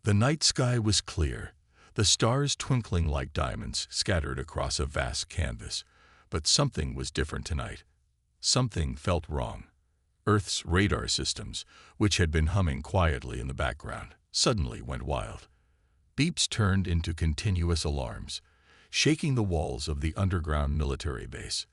The night sky was clear, the stars twinkling like diamonds scattered across a vast canvas. But something was different tonight. Something felt wrong. Earth's radar systems, which had been humming quietly in the background, suddenly went wild. Beeps turned into continuous alarms, shaking the walls of the underground military base.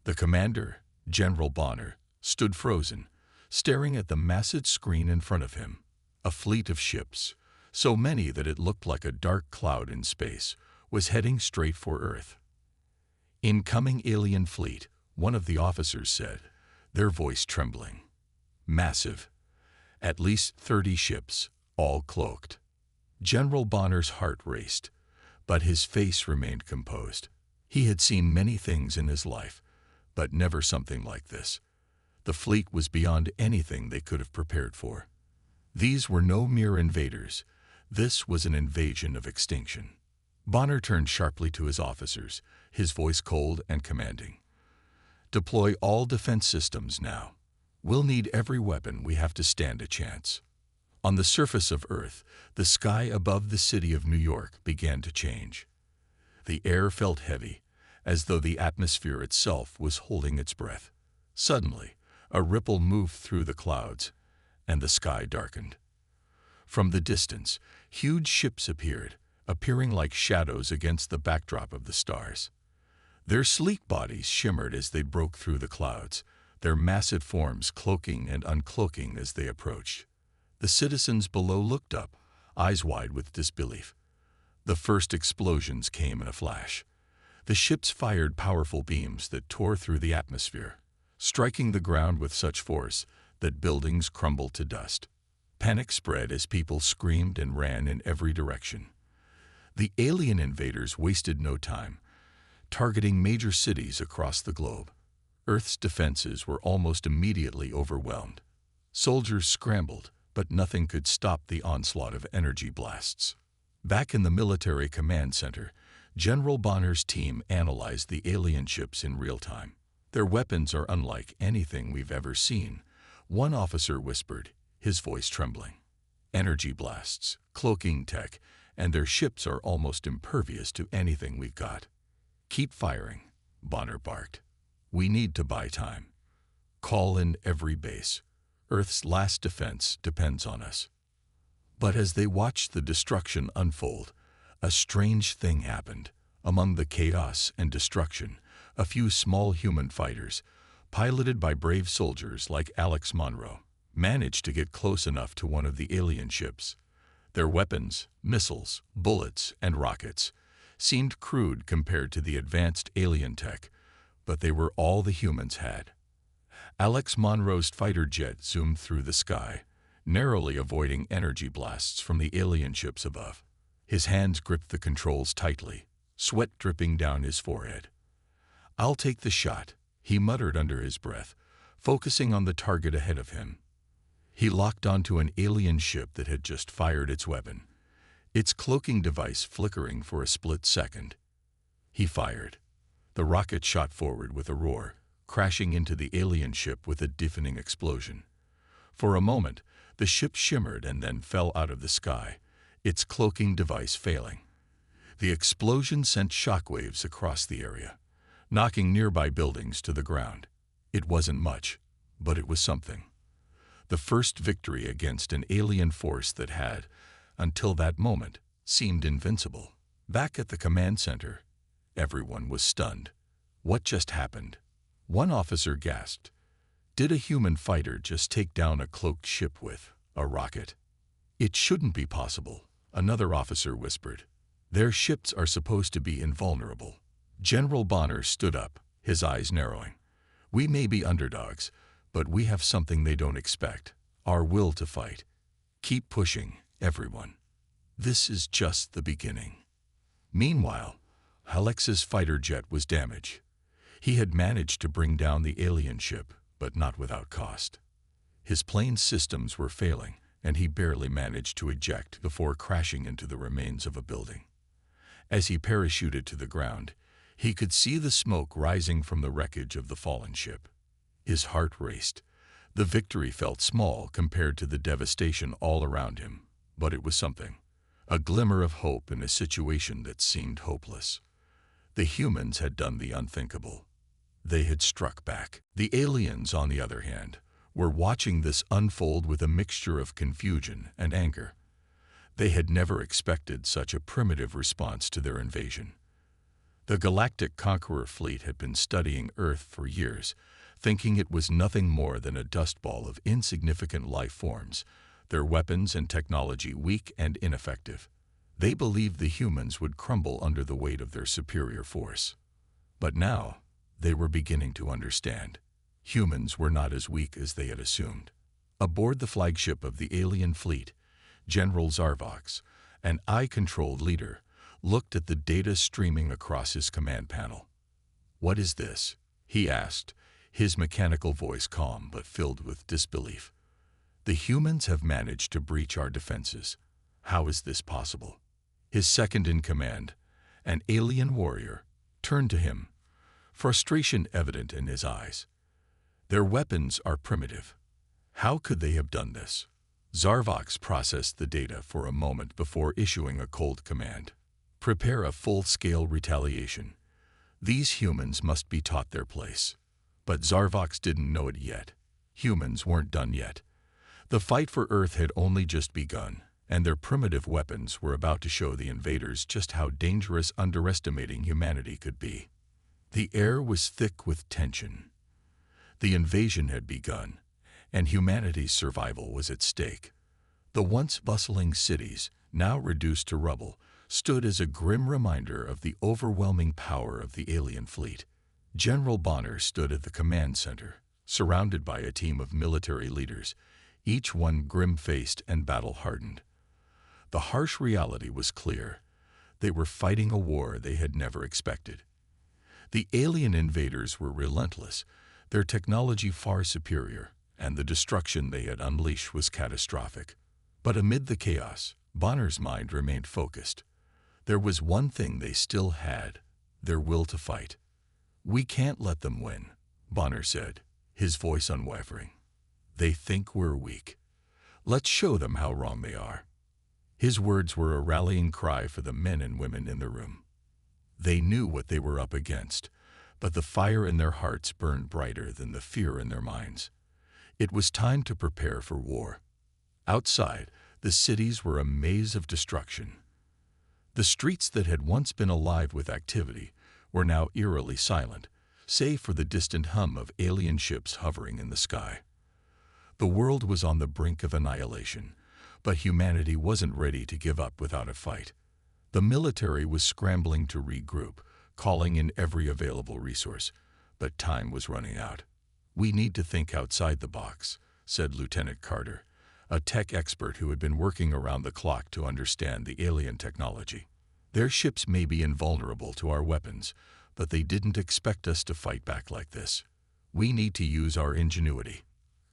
The commander, General Bonner, stood frozen, staring at the massive screen in front of him. A fleet of ships, so many that it looked like a dark cloud in space, was heading straight for Earth. "Incoming alien fleet," one of the officers said, their voice trembling. "Massive. At least 30 ships, all cloaked." General Bonner's heart raced, but his face remained composed. He had seen many things in his life, but never something like this. The fleet was beyond anything they could have prepared for. These were no mere invaders. This was an invasion of extinction. Bonner turned sharply to his officers, his voice cold and commanding. "Deploy all defense systems now. We'll need every weapon we have to stand a chance." On the surface of Earth, the sky above the city of New York began to change. The air felt heavy, as though the atmosphere itself was holding its breath. Suddenly, a ripple moved through the clouds, and the sky darkened. From the distance, huge ships appeared, appearing like shadows against the backdrop of the stars. Their sleek bodies shimmered as they broke through the clouds, their massive forms cloaking and uncloaking as they approached. The citizens below looked up, eyes wide with disbelief. The first explosions came in a flash. The ships fired powerful beams that tore through the atmosphere, striking the ground with such force that buildings crumbled to dust. Panic spread as people screamed and ran in every direction. The alien invaders wasted no time, targeting major cities across the globe. Earth's defenses were almost immediately overwhelmed. Soldiers scrambled, but nothing could stop the onslaught of energy blasts. Back in the military command center, General Bonner's team analyzed the alien ships in real time. "Their weapons are unlike anything we've ever seen," one officer whispered, his voice trembling. "Energy blasts, cloaking tech, and their ships are almost impervious to anything we've got." "Keep firing," Bonner barked. "We need to buy time. Call in every base. Earth's last defense depends on us." But as they watched the destruction unfold, a strange thing happened. Among the chaos and destruction, a few small human fighters, piloted by brave soldiers like Alex Monroe, managed to get close enough to one of the alien ships. Their weapons, missiles, bullets, and rockets, seemed crude compared to the advanced alien tech, but they were all the humans had. Alex Monroe's fighter jet zoomed through the sky, narrowly avoiding energy blasts from the alien ships above. His hands gripped the controls tightly, sweat dripping down his forehead. "I'll take the shot," he muttered under his breath, focusing on the target ahead of him. He locked onto an alien ship that had just fired its weapon, its cloaking device flickering for a split second. He fired. The rocket shot forward with a roar, crashing into the alien ship with a deafening explosion. For a moment, the ship shimmered and then fell out of the sky, its cloaking device failing. The explosion sent shockwaves across the area, knocking nearby buildings to the ground. It wasn't much, but it was something. The first victory against an alien force that had, until that moment, seemed invincible. Back at the command center, everyone was stunned. What just happened? One officer gasped. Did a human fighter just take down a cloaked ship with a rocket? "It shouldn't be possible," another officer whispered. "Their ships are supposed to be invulnerable." General Bonner stood up, his eyes narrowing. "We may be underdogs, but we have something they don't expect, our will to fight. Keep pushing, everyone. This is just the beginning." Meanwhile, Alex's fighter jet was damaged. He had managed to bring down the alien ship, but not without cost. His plane's systems were failing, and he barely managed to eject before crashing into the remains of a building. As he parachuted to the ground, he could see the smoke rising from the wreckage of the fallen ship. His heart raced. The victory felt small compared to the devastation all around him, But it was something. A glimmer of hope in a situation that seemed hopeless. The humans had done the unthinkable. They had struck back. The aliens, on the other hand, were watching this unfold with a mixture of confusion and anger. They had never expected such a primitive response to their invasion. The Galactic Conqueror fleet had been studying Earth for years, thinking it was nothing more than a dust ball of insignificant life forms, their weapons and technology weak and ineffective. They believed the humans would crumble under the weight of their superior force. But now, they were beginning to understand. Humans were not as weak as they had assumed. Aboard the flagship of the alien fleet, General Zarvox, an eye-controlled leader, looked at the data streaming across his command panel. "What is this?" he asked, his mechanical voice calm but filled with disbelief. "The humans have managed to breach our defenses. How is this possible?" His second-in-command, an alien warrior, turned to him, frustration evident in his eyes. "Their weapons are primitive. How could they have done this?" Zarvox processed the data for a moment before issuing a cold command. "Prepare a full-scale retaliation. These humans must be taught their place." But Zarvox didn't know it yet. Humans weren't done yet. The fight for Earth had only just begun, and their primitive weapons were about to show the invaders just how dangerous underestimating humanity could be. The air was thick with tension. The invasion had begun, and humanity's survival was at stake. The once bustling cities, now reduced to rubble, stood as a grim reminder of the overwhelming power of the alien fleet. General Bonner stood at the command center, surrounded by a team of military leaders, each one grim-faced and battle-hardened. The harsh reality was clear. They were fighting a war they had never expected. The alien invaders were relentless, their technology far superior, and the destruction they had unleashed was catastrophic. But amid the chaos, Bonner's mind remained focused. There was one thing they still had, their will to fight. "We can't let them win," Bonner said, his voice unwavering. "They think we're weak. Let's show them how wrong they are." His words were a rallying cry for the men and women in the room. They knew what they were up against, but the fire in their hearts burned brighter than the fear in their minds. It was time to prepare for war. Outside, the cities were a maze of destruction. The streets that had once been alive with activity were now eerily silent, save for the distant hum of alien ships hovering in the sky. The world was on the brink of annihilation, but humanity wasn't ready to give up without a fight. The military was scrambling to regroup, calling in every available resource, but time was running out. "We need to think outside the box," said Lieutenant Carter, a tech expert who had been working around the clock to understand the alien technology. "Their ships may be invulnerable to our weapons, but they didn't expect us to fight back like this. We need to use our ingenuity."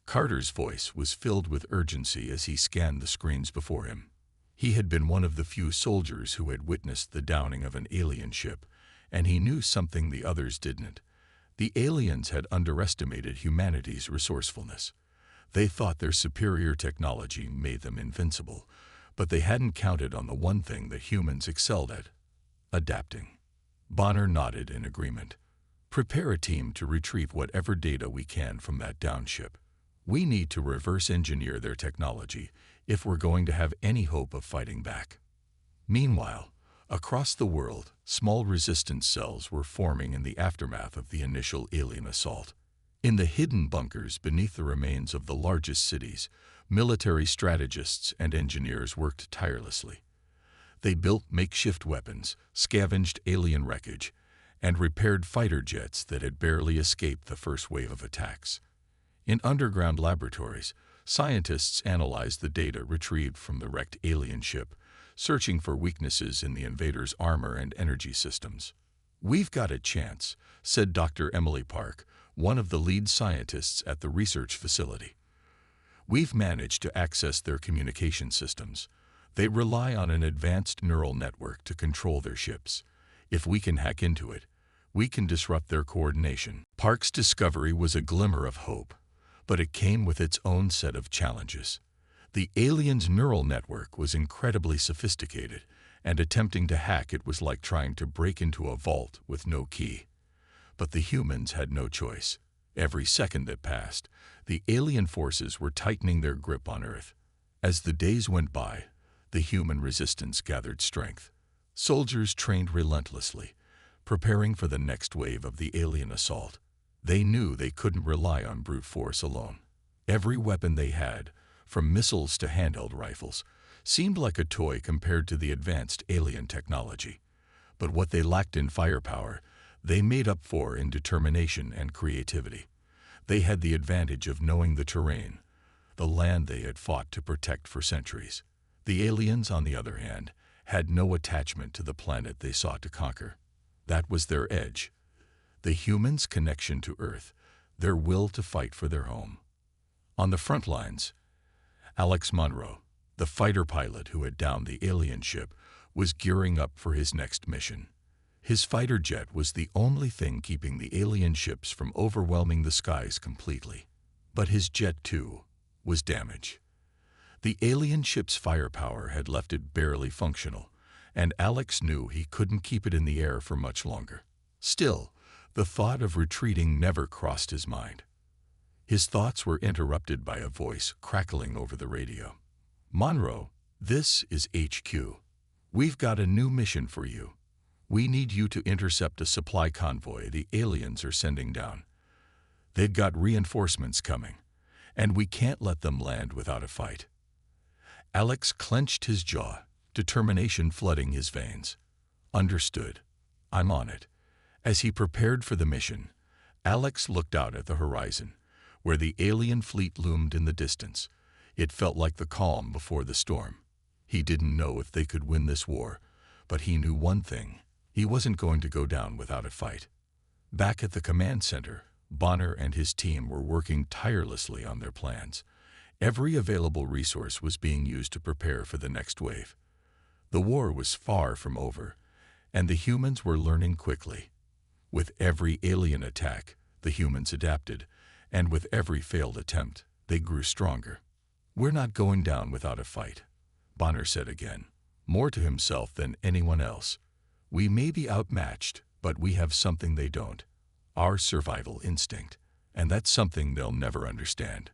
Carter's voice was filled with urgency as he scanned the screens before him. He had been one of the few soldiers who had witnessed the downing of an alien ship, and he knew something the others didn't. The aliens had underestimated humanity's resourcefulness. They thought their superior technology made them invincible, but they hadn't counted on the one thing that humans excelled at: adapting. Bonner nodded in agreement. "Prepare a team to retrieve whatever data we can from that downed ship. We need to reverse engineer their technology if we're going to have any hope of fighting back." Meanwhile, across the world, small resistance cells were forming in the aftermath of the initial alien assault. In the hidden bunkers beneath the remains of the largest cities, military strategists and engineers worked tirelessly. They built makeshift weapons, scavenged alien wreckage, and repaired fighter jets that had barely escaped the first wave of attacks. In underground laboratories, scientists analyzed the data retrieved from the wrecked alien ship, searching for weaknesses in the invaders' armor and energy systems. "We've got a chance," said Dr. Emily Park, one of the lead scientists at the research facility. "We've managed to access their communication systems. They rely on an advanced neural network to control their ships. If we can hack into it, we can disrupt their coordination." Park's discovery was a glimmer of hope, but it came with its own set of challenges. The aliens' neural network was incredibly sophisticated, and attempting to hack it was like trying to break into a vault with no key. But the humans had no choice. Every second that passed, the alien forces were tightening their grip on Earth. As the days went by, the human resistance gathered strength. Soldiers trained relentlessly, preparing for the next wave of the alien assault. They knew they couldn't rely on brute force alone. Every weapon they had, from missiles to handheld rifles, seemed like a toy compared to the advanced alien technology. But what they lacked in firepower, they made up for in determination and creativity. They had the advantage of knowing the terrain, the land they had fought to protect for centuries. The aliens, on the other hand, had no attachment to the planet they sought to conquer. That was their edge. The humans' connection to Earth, their will to fight for their home. On the front lines, Alex Monroe, the fighter pilot who had downed the alien ship, was gearing up for his next mission. His fighter jet was the only thing keeping the alien ships from overwhelming the skies completely. But his jet, too, was damaged. The alien ship's firepower had left it barely functional, and Alex knew he couldn't keep it in the air for much longer. Still, the thought of retreating never crossed his mind. His thoughts were interrupted by a voice crackling over the radio. "Monroe, this is HQ. We've got a new mission for you. We need you to intercept a supply convoy the aliens are sending down. They've got reinforcements coming, and we can't let them land without a fight." Alex clenched his jaw, determination flooding his veins. "Understood. I'm on it." As he prepared for the mission, Alex looked out at the horizon, where the alien fleet loomed in the distance. It felt like the calm before the storm. He didn't know if they could win this war, but he knew one thing: he wasn't going to go down without a fight. Back at the command center, Bonner and his team were working tirelessly on their plans. Every available resource was being used to prepare for the next wave. The war was far from over, and the humans were learning quickly. With every alien attack, the humans adapted, and with every failed attempt, they grew stronger. "We're not going down without a fight," Bonner said again, more to himself than anyone else. "We may be outmatched, but we have something they don't: our survival instinct, and that's something they'll never understand."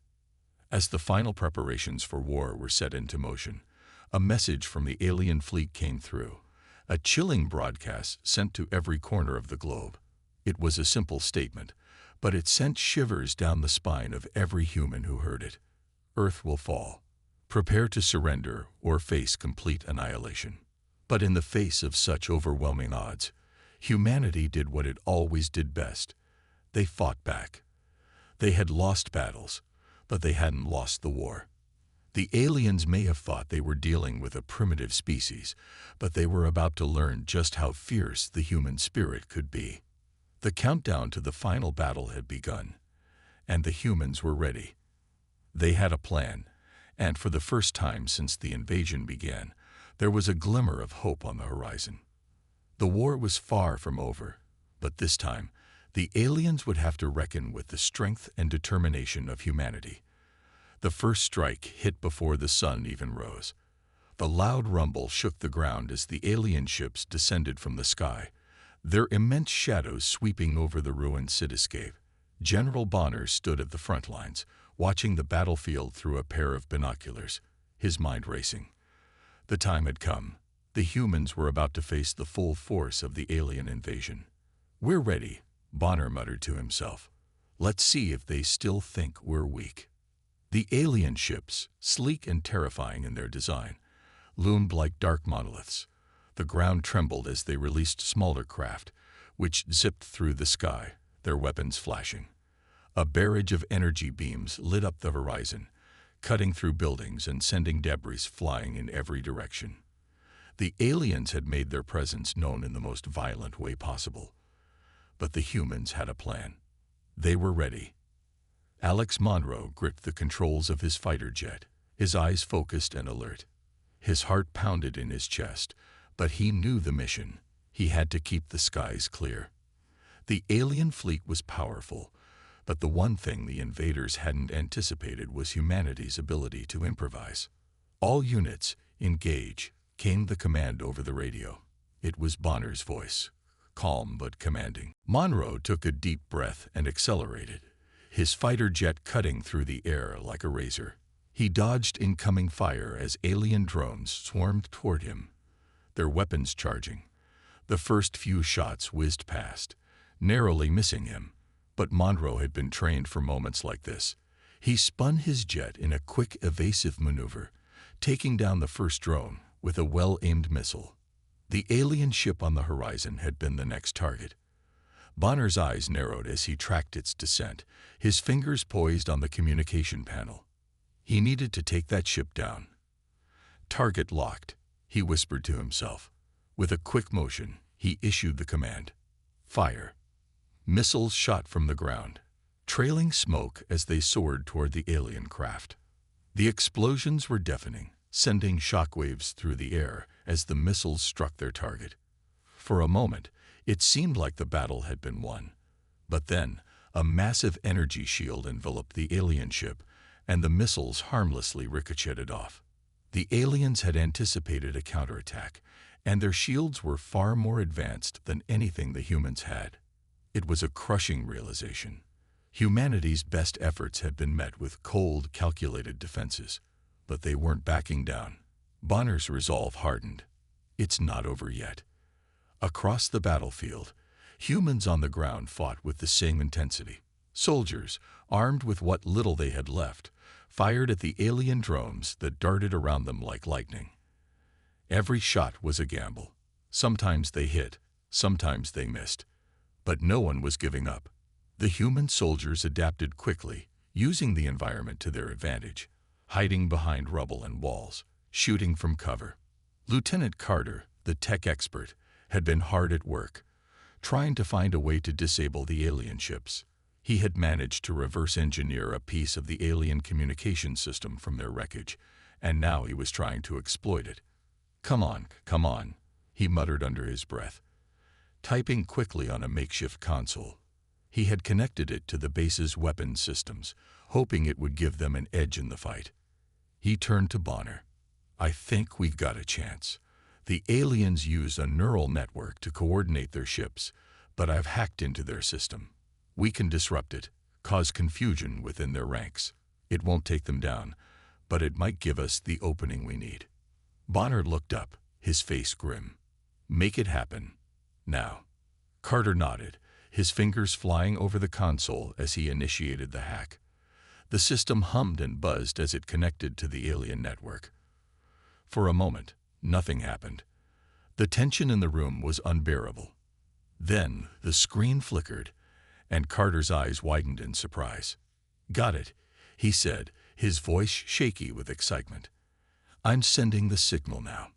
As the final preparations for war were set into motion, a message from the alien fleet came through, a chilling broadcast sent to every corner of the globe. It was a simple statement, but it sent shivers down the spine of every human who heard it. "Earth will fall. Prepare to surrender or face complete annihilation." But in the face of such overwhelming odds, humanity did what it always did best. They fought back. They had lost battles, but they hadn't lost the war. The aliens may have thought they were dealing with a primitive species, but they were about to learn just how fierce the human spirit could be. The countdown to the final battle had begun, and the humans were ready. They had a plan, and for the first time since the invasion began, there was a glimmer of hope on the horizon. The war was far from over, but this time, the aliens would have to reckon with the strength and determination of humanity. The first strike hit before the sun even rose. The loud rumble shook the ground as the alien ships descended from the sky, their immense shadows sweeping over the ruined cityscape. General Bonner stood at the front lines, watching the battlefield through a pair of binoculars, his mind racing. The time had come. The humans were about to face the full force of the alien invasion. "We're ready," Bonner muttered to himself. "Let's see if they still think we're weak." The alien ships, sleek and terrifying in their design, loomed like dark monoliths. The ground trembled as they released smaller craft, which zipped through the sky, their weapons flashing. A barrage of energy beams lit up the horizon, cutting through buildings and sending debris flying in every direction. The aliens had made their presence known in the most violent way possible. But the humans had a plan. They were ready. Alex Monroe gripped the controls of his fighter jet, his eyes focused and alert. His heart pounded in his chest, but he knew the mission. He had to keep the skies clear. The alien fleet was powerful, But the one thing the invaders hadn't anticipated was humanity's ability to improvise. "All units, engage," came the command over the radio. It was Bonner's voice, calm but commanding. Monroe took a deep breath and accelerated, his fighter jet cutting through the air like a razor. He dodged incoming fire as alien drones swarmed toward him, their weapons charging. The first few shots whizzed past, narrowly missing him, but Monroe had been trained for moments like this. He spun his jet in a quick, evasive maneuver, taking down the first drone with a well-aimed missile. The alien ship on the horizon had been the next target. Bonner's eyes narrowed as he tracked its descent, his fingers poised on the communication panel. He needed to take that ship down. "Target locked," he whispered to himself. With a quick motion, he issued the command. "Fire." Missiles shot from the ground, trailing smoke as they soared toward the alien craft. The explosions were deafening, sending shockwaves through the air as the missiles struck their target. For a moment, it seemed like the battle had been won. But then, a massive energy shield enveloped the alien ship, and the missiles harmlessly ricocheted off. The aliens had anticipated a counterattack, and their shields were far more advanced than anything the humans had. It was a crushing realization. Humanity's best efforts had been met with cold, calculated defenses, but they weren't backing down. Bonner's resolve hardened. It's not over yet. Across the battlefield, humans on the ground fought with the same intensity. Soldiers, armed with what little they had left, fired at the alien drones that darted around them like lightning. Every shot was a gamble. Sometimes they hit, sometimes they missed. But no one was giving up. The human soldiers adapted quickly, using the environment to their advantage, hiding behind rubble and walls, shooting from cover. Lieutenant Carter, the tech expert, had been hard at work, trying to find a way to disable the alien ships. He had managed to reverse engineer a piece of the alien communication system from their wreckage, and now he was trying to exploit it. Come on," he muttered under his breath, typing quickly on a makeshift console. He had connected it to the base's weapons systems, hoping it would give them an edge in the fight. He turned to Bonner. "I think we've got a chance. The aliens use a neural network to coordinate their ships, but I've hacked into their system. We can disrupt it, cause confusion within their ranks. It won't take them down, but it might give us the opening we need." Bonner looked up, his face grim. "Make it happen. Now." Carter nodded, his fingers flying over the console as he initiated the hack. The system hummed and buzzed as it connected to the alien network. For a moment, nothing happened. The tension in the room was unbearable. Then the screen flickered, and Carter's eyes widened in surprise. "Got it," he said, his voice shaky with excitement. "I'm sending the signal now."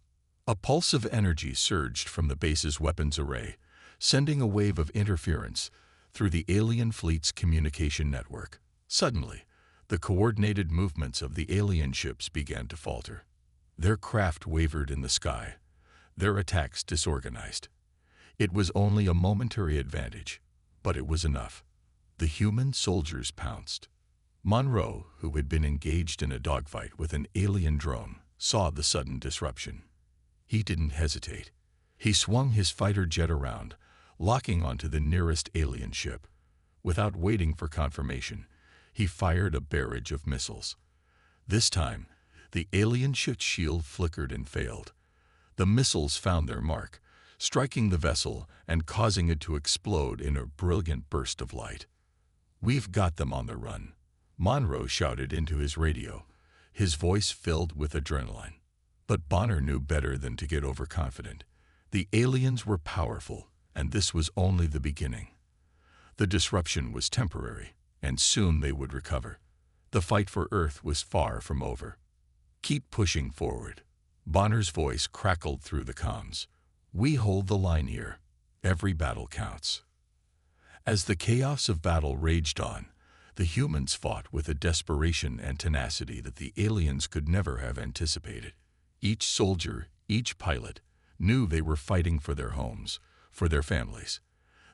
A pulse of energy surged from the base's weapons array, sending a wave of interference through the alien fleet's communication network. Suddenly, the coordinated movements of the alien ships began to falter. Their craft wavered in the sky, their attacks disorganized. It was only a momentary advantage, but it was enough. The human soldiers pounced. Monroe, who had been engaged in a dogfight with an alien drone, saw the sudden disruption. He didn't hesitate. He swung his fighter jet around, locking onto the nearest alien ship. Without waiting for confirmation, he fired a barrage of missiles. This time, the alien ship's shield flickered and failed. The missiles found their mark, striking the vessel and causing it to explode in a brilliant burst of light. "We've got them on the run," Monroe shouted into his radio, his voice filled with adrenaline. But Bonner knew better than to get overconfident. The aliens were powerful, and this was only the beginning. The disruption was temporary, and soon they would recover. The fight for Earth was far from over. "Keep pushing forward." Bonner's voice crackled through the comms. "We hold the line here. Every battle counts." As the chaos of battle raged on, the humans fought with a desperation and tenacity that the aliens could never have anticipated. Each soldier, each pilot, knew they were fighting for their homes, for their families.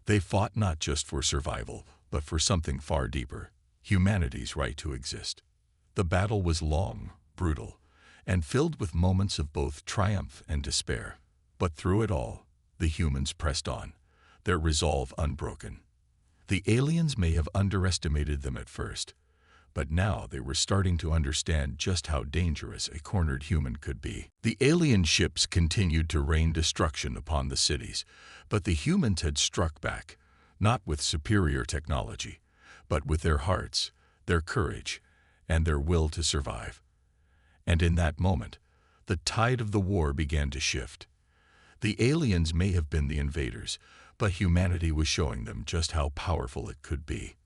They fought not just for survival, but for something far deeper, humanity's right to exist. The battle was long, brutal, and filled with moments of both triumph and despair. But through it all, the humans pressed on, their resolve unbroken. The aliens may have underestimated them at first, but now they were starting to understand just how dangerous a cornered human could be. The alien ships continued to rain destruction upon the cities, but the humans had struck back, not with superior technology, but with their hearts, their courage, and their will to survive. And in that moment, the tide of the war began to shift. The aliens may have been the invaders, but humanity was showing them just how powerful it could be.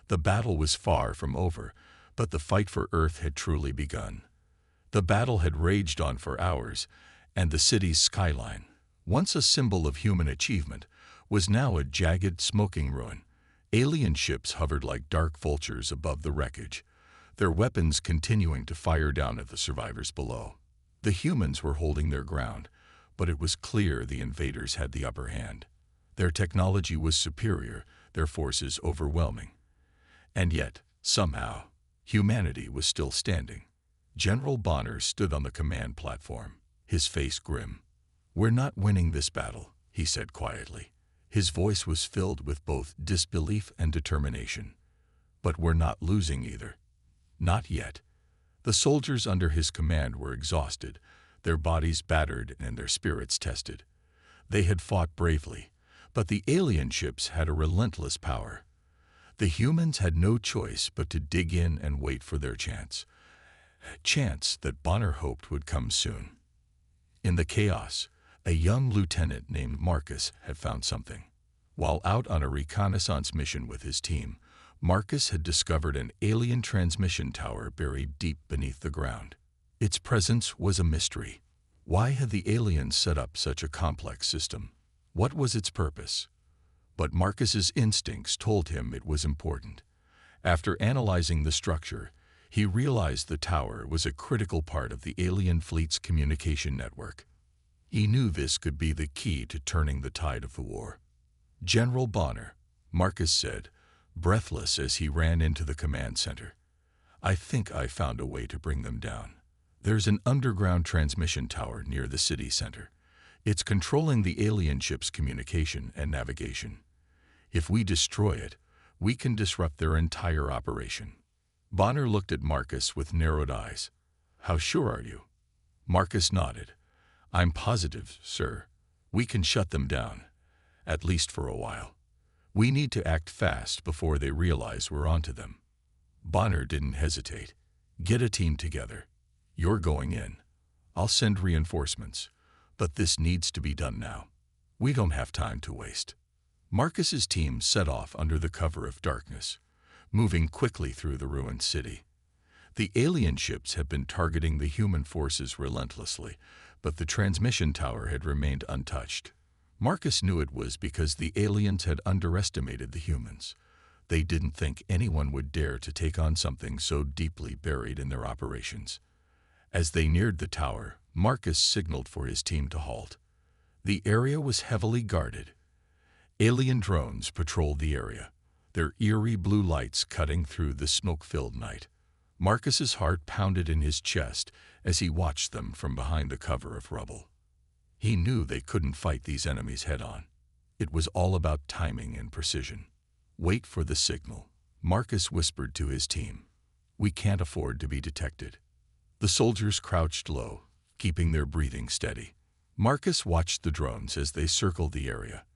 The battle was far from over, but the fight for Earth had truly begun. The battle had raged on for hours, and the city's skyline, once a symbol of human achievement, was now a jagged, smoking ruin. Alien ships hovered like dark vultures above the wreckage, their weapons continuing to fire down at the survivors below. The humans were holding their ground, but it was clear the invaders had the upper hand. Their technology was superior, their forces overwhelming. And yet, somehow, humanity was still standing. General Bonner stood on the command platform, his face grim. "We're not winning this battle," he said quietly. His voice was filled with both disbelief and determination. "But we're not losing either. Not yet." The soldiers under his command were exhausted, their bodies battered and their spirits tested. They had fought bravely, but the alien ships had a relentless power. The humans had no choice but to dig in and wait for their chance. Chance that Bonner hoped would come soon. In the chaos, a young lieutenant named Marcus had found something. While out on a reconnaissance mission with his team, Marcus had discovered an alien transmission tower buried deep beneath the ground. Its presence was a mystery. Why had the aliens set up such a complex system? What was its purpose? But Marcus's instincts told him it was important. After analyzing the structure, he realized the tower was a critical part of the alien fleet's communication network. He knew this could be the key to turning the tide of the war. "General Bonner," Marcus said, breathless as he ran into the command center. "I think I found a way to bring them down. There's an underground transmission tower near the city center. It's controlling the alien ship's communication and navigation. If we destroy it, we can disrupt their entire operation." Bonner looked at Marcus with narrowed eyes. "How sure are you?" Marcus nodded. "I'm positive, sir. We can shut them down, at least for a while. We need to act fast before they realize we're onto them." Bonner didn't hesitate. "Get a team together. You're going in. I'll send reinforcements, but this needs to be done now. We don't have time to waste." Marcus's team set off under the cover of darkness, moving quickly through the ruined city. The alien ships had been targeting the human forces relentlessly, but the transmission tower had remained untouched. Marcus knew it was because the aliens had underestimated the humans. They didn't think anyone would dare to take on something so deeply buried in their operations. As they neared the tower, Marcus signaled for his team to halt. The area was heavily guarded. Alien drones patrolled the area, their eerie blue lights cutting through the smoke-filled night. Marcus's heart pounded in his chest as he watched them from behind the cover of rubble. He knew they couldn't fight these enemies head-on. It was all about timing and precision. "Wait for the signal," Marcus whispered to his team. "We can't afford to be detected." The soldiers crouched low, keeping their breathing steady. Marcus watched the drones as they circled the area,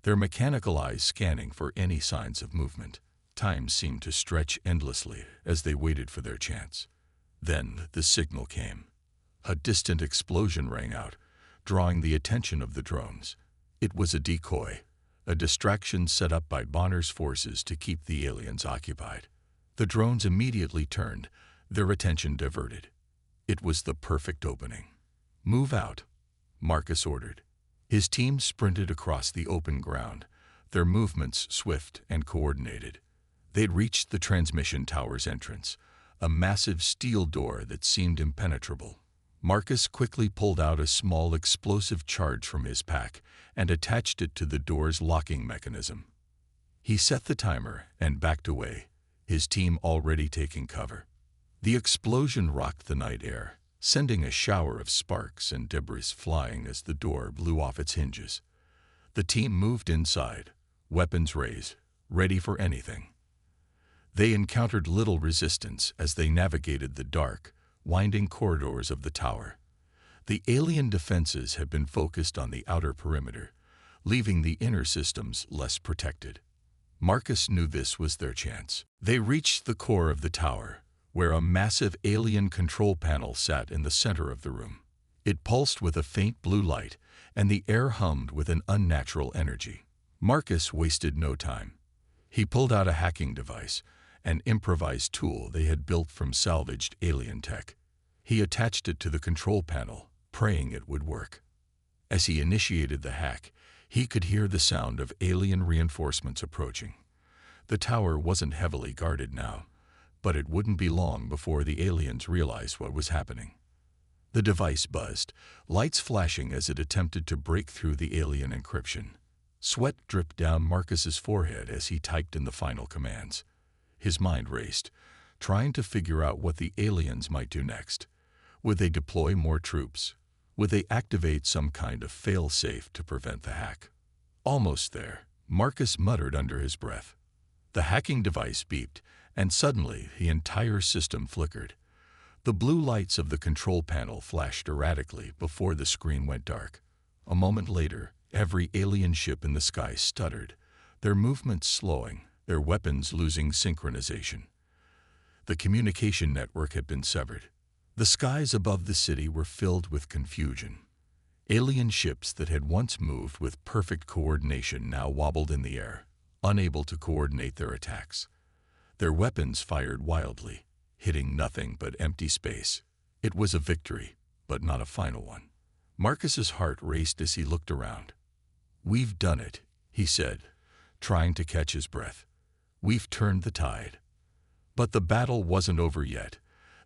their mechanical eyes scanning for any signs of movement. Time seemed to stretch endlessly as they waited for their chance. Then the signal came. A distant explosion rang out, drawing the attention of the drones. It was a decoy, a distraction set up by Bonner's forces to keep the aliens occupied. The drones immediately turned, their attention diverted. It was the perfect opening. "Move out," Marcus ordered. His team sprinted across the open ground, their movements swift and coordinated. They'd reached the transmission tower's entrance, a massive steel door that seemed impenetrable. Marcus quickly pulled out a small explosive charge from his pack and attached it to the door's locking mechanism. He set the timer and backed away, his team already taking cover. The explosion rocked the night air, sending a shower of sparks and debris flying as the door blew off its hinges. The team moved inside, weapons raised, ready for anything. They encountered little resistance as they navigated the dark, winding corridors of the tower. The alien defenses had been focused on the outer perimeter, leaving the inner systems less protected. Marcus knew this was their chance. They reached the core of the tower, where a massive alien control panel sat in the center of the room. It pulsed with a faint blue light, and the air hummed with an unnatural energy. Marcus wasted no time. He pulled out a hacking device, an improvised tool they had built from salvaged alien tech. He attached it to the control panel, praying it would work. As he initiated the hack, he could hear the sound of alien reinforcements approaching. The tower wasn't heavily guarded now, but it wouldn't be long before the aliens realized what was happening. The device buzzed, lights flashing as it attempted to break through the alien encryption. Sweat dripped down Marcus's forehead as he typed in the final commands. His mind raced, trying to figure out what the aliens might do next. Would they deploy more troops? Would they activate some kind of fail-safe to prevent the hack? Almost there, Marcus muttered under his breath. The hacking device beeped, and suddenly the entire system flickered. The blue lights of the control panel flashed erratically before the screen went dark. A moment later, every alien ship in the sky stuttered, their movements slowing, their weapons losing synchronization. The communication network had been severed. The skies above the city were filled with confusion. Alien ships that had once moved with perfect coordination now wobbled in the air, unable to coordinate their attacks. Their weapons fired wildly, hitting nothing but empty space. It was a victory, but not a final one. Marcus's heart raced as he looked around. "We've done it," he said, trying to catch his breath. "We've turned the tide." But the battle wasn't over yet.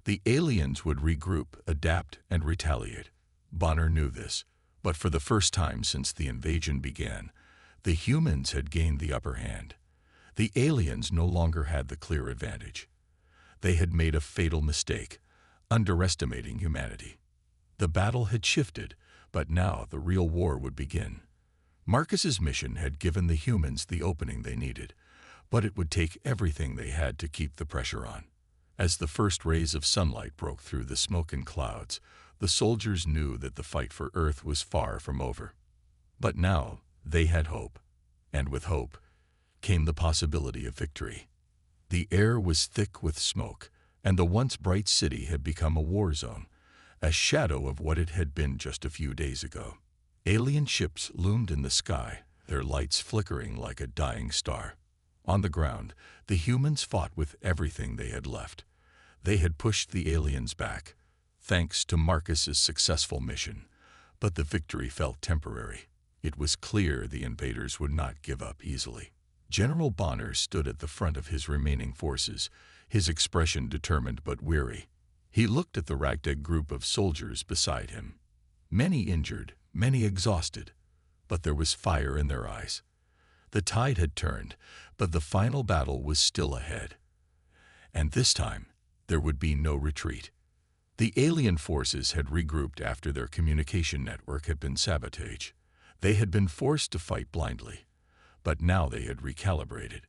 The aliens would regroup, adapt, and retaliate. Bonner knew this, but for the first time since the invasion began, the humans had gained the upper hand. The aliens no longer had the clear advantage. They had made a fatal mistake, underestimating humanity. The battle had shifted, but now the real war would begin. Marcus's mission had given the humans the opening they needed, but it would take everything they had to keep the pressure on. As the first rays of sunlight broke through the smoke and clouds, the soldiers knew that the fight for Earth was far from over. But now they had hope, and with hope came the possibility of victory. The air was thick with smoke, and the once bright city had become a war zone, a shadow of what it had been just a few days ago. Alien ships loomed in the sky, their lights flickering like a dying star. On the ground, the humans fought with everything they had left. They had pushed the aliens back, thanks to Marcus's successful mission, but the victory felt temporary. It was clear the invaders would not give up easily. General Bonner stood at the front of his remaining forces, his expression determined but weary. He looked at the ragtag group of soldiers beside him. Many injured, many exhausted, but there was fire in their eyes. The tide had turned, but the final battle was still ahead. And this time, there would be no retreat. The alien forces had regrouped after their communication network had been sabotaged. They had been forced to fight blindly, but now they had recalibrated.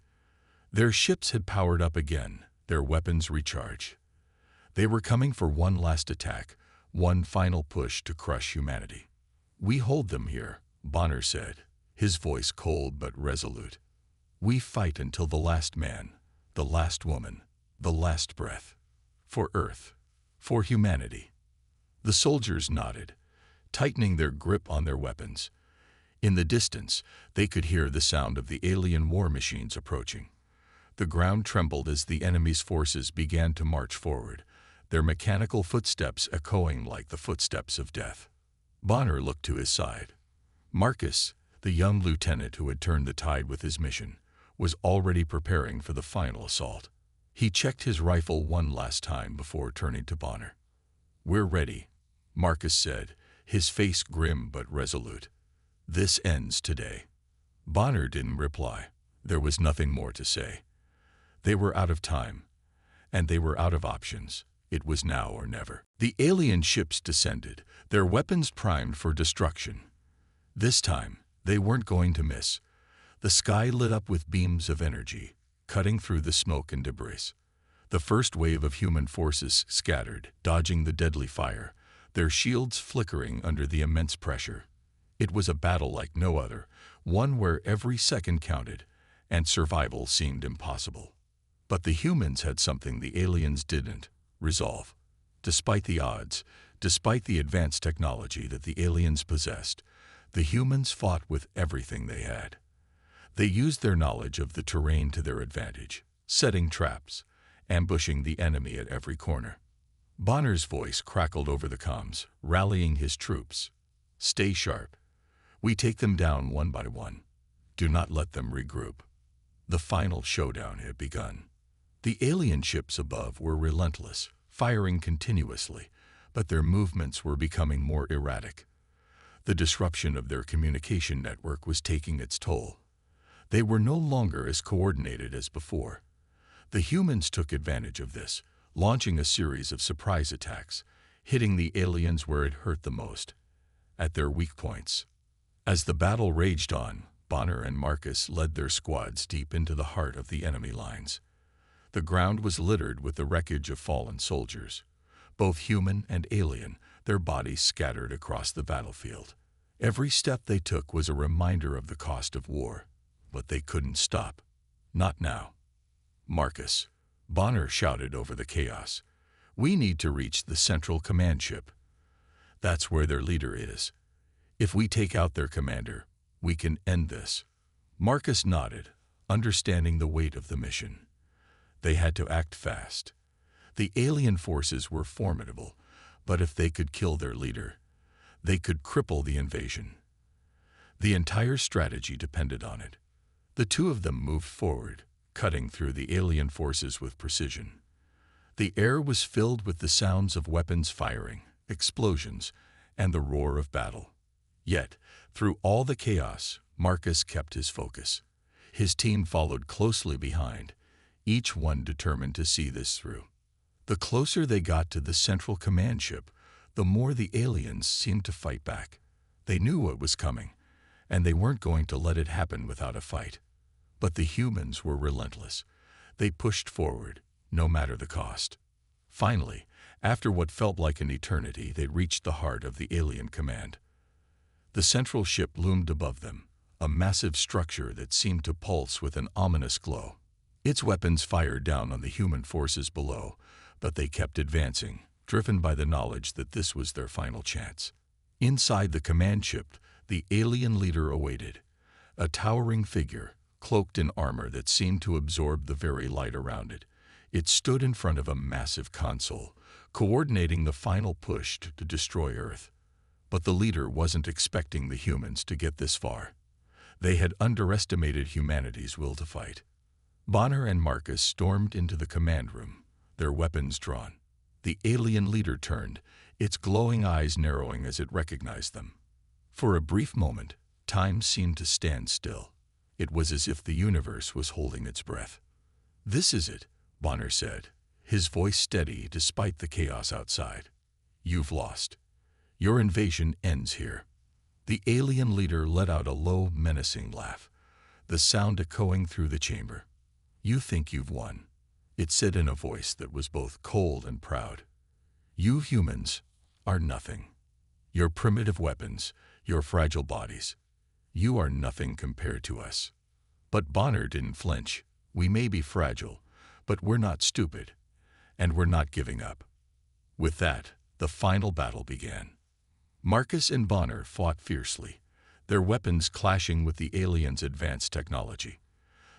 Their ships had powered up again, their weapons recharged. They were coming for one last attack, one final push to crush humanity. "We hold them here," Bonner said, his voice cold but resolute. "We fight until the last man, the last woman, the last breath. For Earth, for humanity." The soldiers nodded, tightening their grip on their weapons. In the distance, they could hear the sound of the alien war machines approaching. The ground trembled as the enemy's forces began to march forward, their mechanical footsteps echoing like the footsteps of death. Bonner looked to his side. Marcus, the young lieutenant who had turned the tide with his mission, was already preparing for the final assault. He checked his rifle one last time before turning to Bonner. "We're ready," Marcus said, his face grim but resolute. "This ends today." Bonner didn't reply. There was nothing more to say. They were out of time, and they were out of options. It was now or never. The alien ships descended, their weapons primed for destruction. This time, they weren't going to miss. The sky lit up with beams of energy, cutting through the smoke and debris. The first wave of human forces scattered, dodging the deadly fire, their shields flickering under the immense pressure. It was a battle like no other, one where every second counted, and survival seemed impossible. But the humans had something the aliens didn't: resolve. Despite the odds, despite the advanced technology that the aliens possessed, the humans fought with everything they had. They used their knowledge of the terrain to their advantage, setting traps, ambushing the enemy at every corner. Bonner's voice crackled over the comms, rallying his troops. "Stay sharp. We take them down one by one. Do not let them regroup." The final showdown had begun. The alien ships above were relentless, firing continuously, but their movements were becoming more erratic. The disruption of their communication network was taking its toll. They were no longer as coordinated as before. The humans took advantage of this, launching a series of surprise attacks, hitting the aliens where it hurt the most, at their weak points. As the battle raged on, Bonner and Marcus led their squads deep into the heart of the enemy lines. The ground was littered with the wreckage of fallen soldiers, both human and alien, their bodies scattered across the battlefield. Every step they took was a reminder of the cost of war, but they couldn't stop. Not now. "Marcus," Bonner shouted over the chaos, "we need to reach the central command ship. That's where their leader is. If we take out their commander, we can end this." Marcus nodded, understanding the weight of the mission. They had to act fast. The alien forces were formidable, but if they could kill their leader, they could cripple the invasion. The entire strategy depended on it. The two of them moved forward, cutting through the alien forces with precision. The air was filled with the sounds of weapons firing, explosions, and the roar of battle. Yet, through all the chaos, Marcus kept his focus. His team followed closely behind, each one determined to see this through. The closer they got to the central command ship, the more the aliens seemed to fight back. They knew what was coming, and they weren't going to let it happen without a fight. But the humans were relentless. They pushed forward, no matter the cost. Finally, after what felt like an eternity, they reached the heart of the alien command. The central ship loomed above them, a massive structure that seemed to pulse with an ominous glow. Its weapons fired down on the human forces below, but they kept advancing, driven by the knowledge that this was their final chance. Inside the command ship, the alien leader awaited, a towering figure, cloaked in armor that seemed to absorb the very light around it. It stood in front of a massive console, coordinating the final push to destroy Earth. But the leader wasn't expecting the humans to get this far. They had underestimated humanity's will to fight. Bonner and Marcus stormed into the command room, their weapons drawn. The alien leader turned, its glowing eyes narrowing as it recognized them. For a brief moment, time seemed to stand still. It was as if the universe was holding its breath. "This is it," Bonner said, his voice steady despite the chaos outside. "You've lost. Your invasion ends here." The alien leader let out a low, menacing laugh, the sound echoing through the chamber. "You think you've won," it said in a voice that was both cold and proud. "You humans are nothing. Your primitive weapons, your fragile bodies. You are nothing compared to us." But Bonner didn't flinch. "We may be fragile, but we're not stupid, and we're not giving up." With that, the final battle began. Marcus and Bonner fought fiercely, their weapons clashing with the aliens' advanced technology.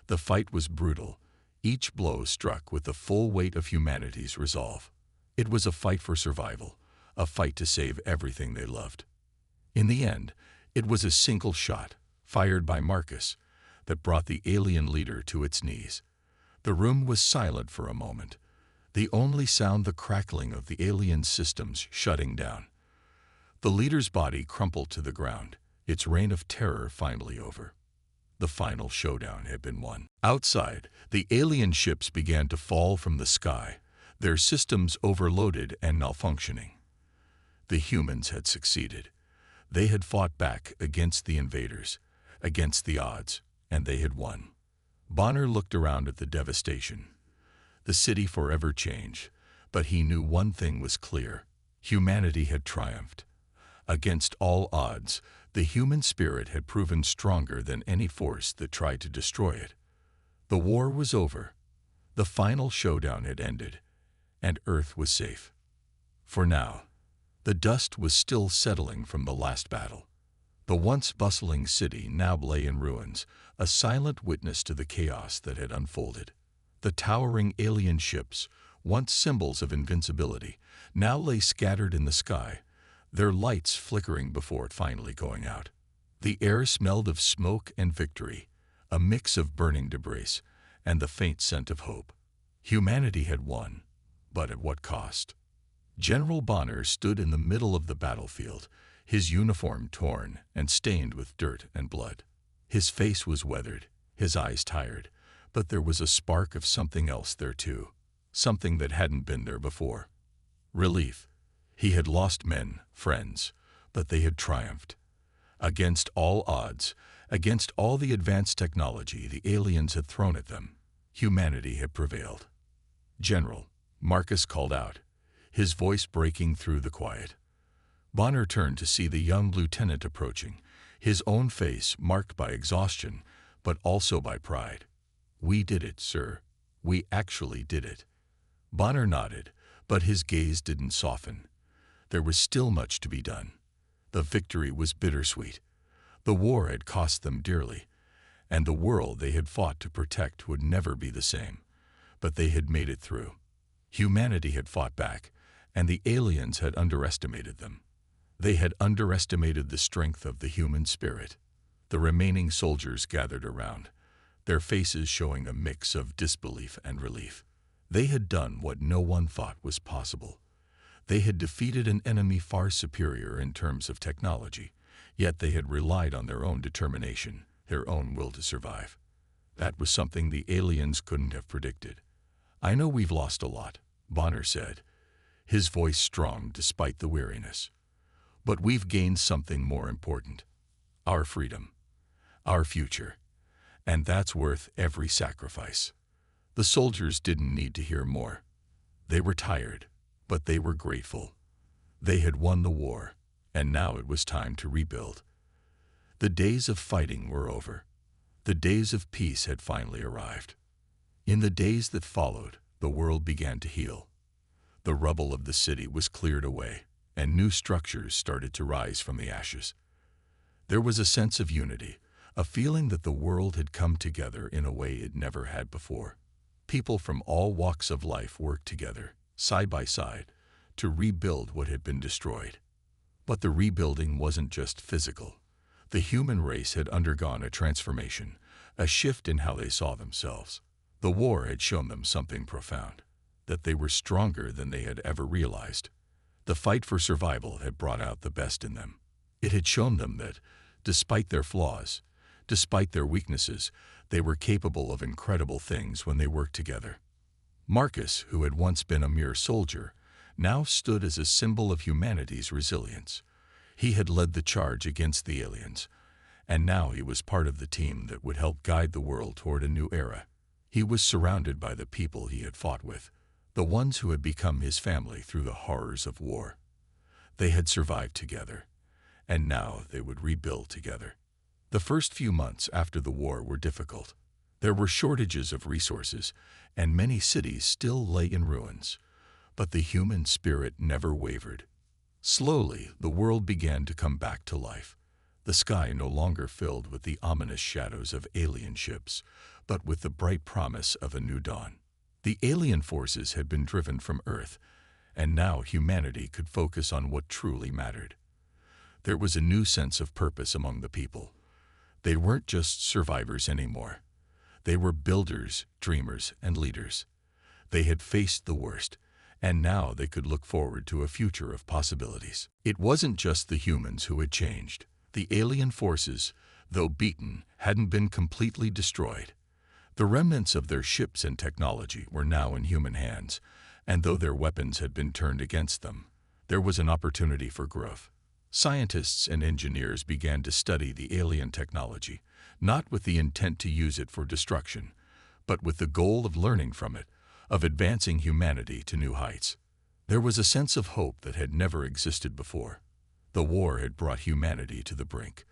The fight was brutal, each blow struck with the full weight of humanity's resolve. It was a fight for survival, a fight to save everything they loved. In the end, it was a single shot, fired by Marcus, that brought the alien leader to its knees. The room was silent for a moment, the only sound the crackling of the alien systems shutting down. The leader's body crumpled to the ground, its reign of terror finally over. The final showdown had been won. Outside, the alien ships began to fall from the sky, their systems overloaded and malfunctioning. The humans had succeeded. They had fought back against the invaders, against the odds, and they had won. Bonner looked around at the devastation. The city forever changed, but he knew one thing was clear. Humanity had triumphed. Against all odds, the human spirit had proven stronger than any force that tried to destroy it. The war was over. The final showdown had ended, and Earth was safe. For now. The dust was still settling from the last battle. The once bustling city now lay in ruins, a silent witness to the chaos that had unfolded. The towering alien ships, once symbols of invincibility, now lay scattered in the sky, their lights flickering before it finally going out. The air smelled of smoke and victory, a mix of burning debris and the faint scent of hope. Humanity had won, but at what cost? General Bonner stood in the middle of the battlefield, his uniform torn and stained with dirt and blood. His face was weathered, his eyes tired, but there was a spark of something else there too, something that hadn't been there before. Relief. He had lost men, friends, but they had triumphed. Against all odds, against all the advanced technology the aliens had thrown at them, humanity had prevailed. "General," Marcus called out, his voice breaking through the quiet. Bonner turned to see the young lieutenant approaching, his own face marked by exhaustion, but also by pride. "We did it, sir. We actually did it." Bonner nodded, but his gaze didn't soften. There was still much to be done. The victory was bittersweet. The war had cost them dearly, and the world they had fought to protect would never be the same. But they had made it through. Humanity had fought back, and the aliens had underestimated them. They had underestimated the strength of the human spirit. The remaining soldiers gathered around, their faces showing a mix of disbelief and relief. They had done what no one thought was possible. They had defeated an enemy far superior in terms of technology, yet they had relied on their own determination, their own will to survive. That was something the aliens couldn't have predicted. "I know we've lost a lot," Bonner said, his voice strong despite the weariness. "But we've gained something more important. Our freedom. Our future. And that's worth every sacrifice." The soldiers didn't need to hear more. They were tired, but they were grateful. They had won the war, and now it was time to rebuild. The days of fighting were over. The days of peace had finally arrived. In the days that followed, the world began to heal. The rubble of the city was cleared away, and new structures started to rise from the ashes. There was a sense of unity, a feeling that the world had come together in a way it never had before. People from all walks of life worked together, side by side, to rebuild what had been destroyed. But the rebuilding wasn't just physical. The human race had undergone a transformation, a shift in how they saw themselves. The war had shown them something profound, that they were stronger than they had ever realized. The fight for survival had brought out the best in them. It had shown them that, despite their flaws, despite their weaknesses, they were capable of incredible things when they worked together. Marcus, who had once been a mere soldier, now stood as a symbol of humanity's resilience. He had led the charge against the aliens, and now he was part of the team that would help guide the world toward a new era. He was surrounded by the people he had fought with, the ones who had become his family through the horrors of war. They had survived together, and now they would rebuild together. The first few months after the war were difficult. There were shortages of resources, and many cities still lay in ruins. But the human spirit never wavered. Slowly, the world began to come back to life. The sky no longer filled with the ominous shadows of alien ships, but with the bright promise of a new dawn. The alien forces had been driven from Earth, and now humanity could focus on what truly mattered. There was a new sense of purpose among the people. They weren't just survivors anymore. They were builders, dreamers, and leaders. They had faced the worst, and now they could look forward to a future of possibilities. It wasn't just the humans who had changed. The alien forces, though beaten, hadn't been completely destroyed. The remnants of their ships and technology were now in human hands, and though their weapons had been turned against them, there was an opportunity for growth. Scientists and engineers began to study the alien technology, not with the intent to use it for destruction, but with the goal of learning from it, of advancing humanity to new heights. There was a sense of hope that had never existed before. The war had brought humanity to the brink,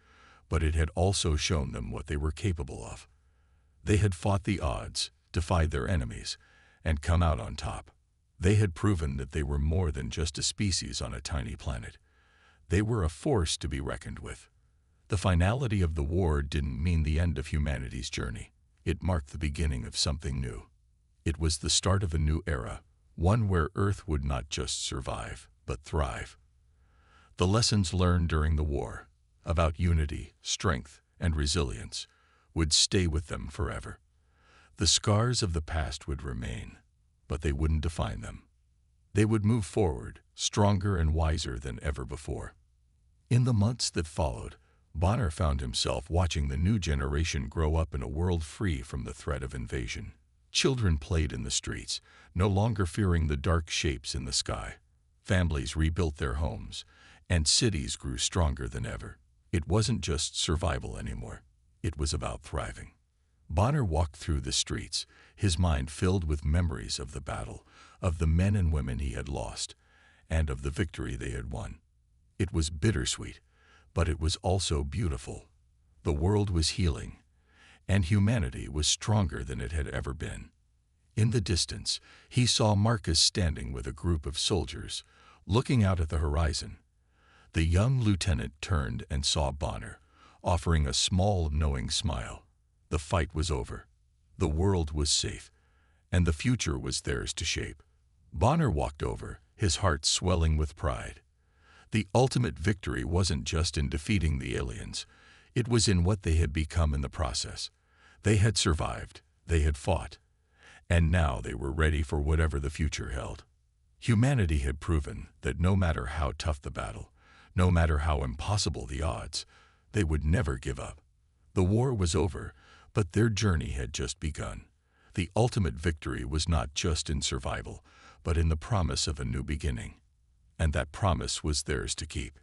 but it had also shown them what they were capable of. They had fought the odds, defied their enemies, and come out on top. They had proven that they were more than just a species on a tiny planet. They were a force to be reckoned with. The finality of the war didn't mean the end of humanity's journey. It marked the beginning of something new. It was the start of a new era, one where Earth would not just survive, but thrive. The lessons learned during the war, about unity, strength, and resilience, would stay with them forever. The scars of the past would remain, but they wouldn't define them. They would move forward, stronger and wiser than ever before. In the months that followed, Bonner found himself watching the new generation grow up in a world free from the threat of invasion. Children played in the streets, no longer fearing the dark shapes in the sky. Families rebuilt their homes, and cities grew stronger than ever. It wasn't just survival anymore. It was about thriving. Bonner walked through the streets, his mind filled with memories of the battle, of the men and women he had lost, and of the victory they had won. It was bittersweet, but it was also beautiful. The world was healing, and humanity was stronger than it had ever been. In the distance, he saw Marcus standing with a group of soldiers, looking out at the horizon. The young lieutenant turned and saw Bonner, offering a small, knowing smile. The fight was over. The world was safe, and the future was theirs to shape. Bonner walked over, his heart swelling with pride. The ultimate victory wasn't just in defeating the aliens. It was in what they had become in the process. They had survived, they had fought, and now they were ready for whatever the future held. Humanity had proven that no matter how tough the battle, no matter how impossible the odds, they would never give up. The war was over, but their journey had just begun. The ultimate victory was not just in survival, but in the promise of a new beginning. And that promise was theirs to keep.